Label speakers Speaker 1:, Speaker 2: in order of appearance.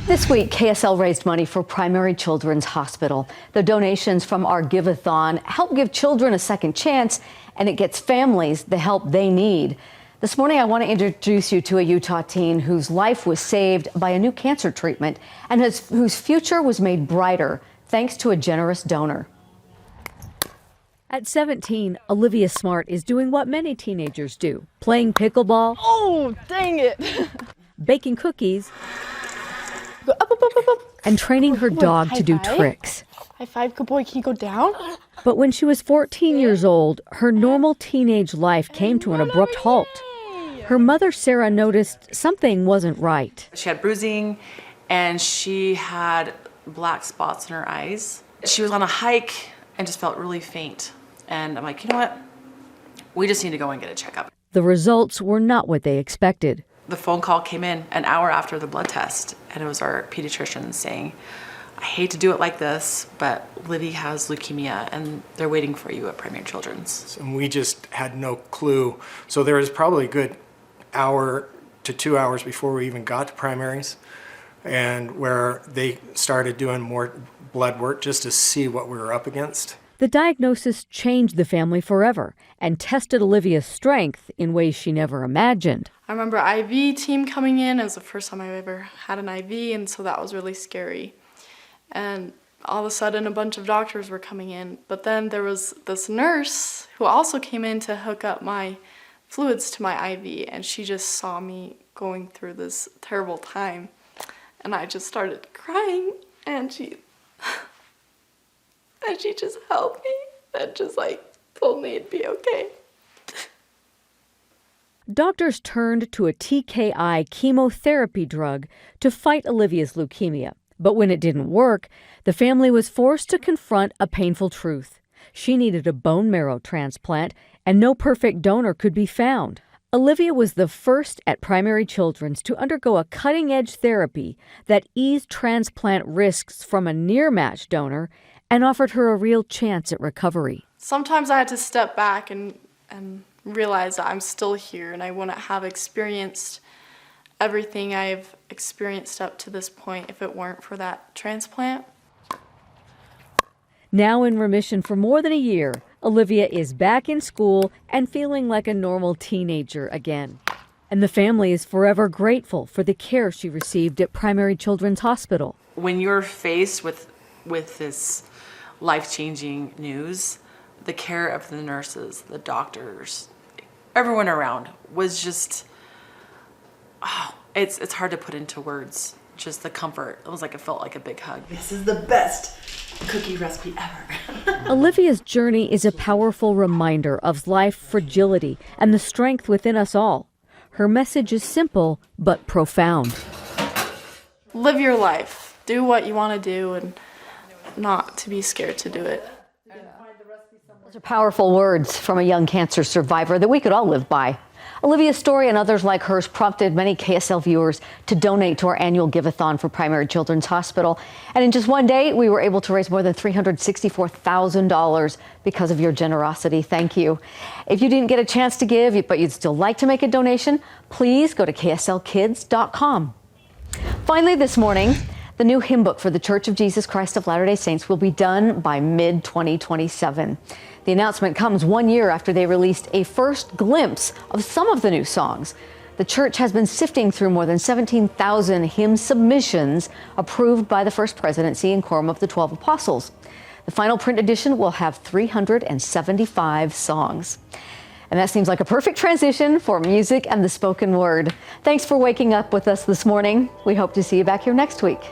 Speaker 1: This week, KSL raised money for Primary Children's Hospital. The donations from our Give-a-thon help give children a second chance, and it gets families the help they need. This morning, I want to introduce you to a Utah teen whose life was saved by a new cancer treatment and whose future was made brighter thanks to a generous donor.
Speaker 2: At 17, Olivia Smart is doing what many teenagers do, playing pickleball.
Speaker 3: Oh, dang it.
Speaker 2: Baking cookies.
Speaker 3: Go up, up, up, up, up.
Speaker 2: And training her dog to do tricks.
Speaker 3: High five, good boy. Can you go down?
Speaker 2: But when she was 14 years old, her normal teenage life came to an abrupt halt. Her mother, Sarah, noticed something wasn't right.
Speaker 4: She had bruising and she had black spots in her eyes. She was on a hike and just felt really faint. And I'm like, you know what? We just need to go and get a checkup.
Speaker 2: The results were not what they expected.
Speaker 4: The phone call came in an hour after the blood test, and it was our pediatrician saying, I hate to do it like this, but Livy has leukemia and they're waiting for you at Primary Children's.
Speaker 5: And we just had no clue. So there was probably a good hour to 2 hours before we even got to primaries, and where they started doing more blood work just to see what we were up against.
Speaker 2: The diagnosis changed the family forever and tested Olivia's strength in ways she never imagined.
Speaker 3: I remember IV team coming in. It was the first time I ever had an IV, and so that was really scary. And all of a sudden, a bunch of doctors were coming in. But then there was this nurse who also came in to hook up my fluids to my IV, and she just saw me going through this terrible time. And I just started crying, and she just helped me and just told me it'd be okay.
Speaker 2: Doctors turned to a TKI chemotherapy drug to fight Olivia's leukemia. But when it didn't work, the family was forced to confront a painful truth. She needed a bone marrow transplant, and no perfect donor could be found. Olivia was the first at Primary Children's to undergo a cutting-edge therapy that eased transplant risks from a near-match donor and offered her a real chance at recovery.
Speaker 3: Sometimes I had to step back and realize that I'm still here and I wouldn't have experienced everything I've experienced up to this point if it weren't for that transplant.
Speaker 2: Now in remission for more than a year, Olivia is back in school and feeling like a normal teenager again. And the family is forever grateful for the care she received at Primary Children's Hospital.
Speaker 4: When you're faced with this life-changing news, the care of the nurses, the doctors, everyone around was just, it's hard to put into words. Just the comfort. It felt like a big hug. This is the best cookie recipe ever.
Speaker 2: Olivia's journey is a powerful reminder of life's fragility and the strength within us all. Her message is simple but profound.
Speaker 3: Live your life. Do what you want to do and not to be scared to do it.
Speaker 1: Those are powerful words from a young cancer survivor that we could all live by. Olivia's story and others like hers prompted many KSL viewers to donate to our annual Give-a-thon for Primary Children's Hospital. And in just one day, we were able to raise more than $364,000 because of your generosity. Thank you. If you didn't get a chance to give, but you'd still like to make a donation, please go to kslkids.com. Finally, this morning, the new hymn book for the Church of Jesus Christ of Latter-day Saints will be done by mid-2027. The announcement comes 1 year after they released a first glimpse of some of the new songs. The church has been sifting through more than 17,000 hymn submissions approved by the First Presidency and Quorum of the 12 Apostles. The final print edition will have 375 songs. And that seems like a perfect transition for music and the spoken word. Thanks for waking up with us this morning. We hope to see you back here next week.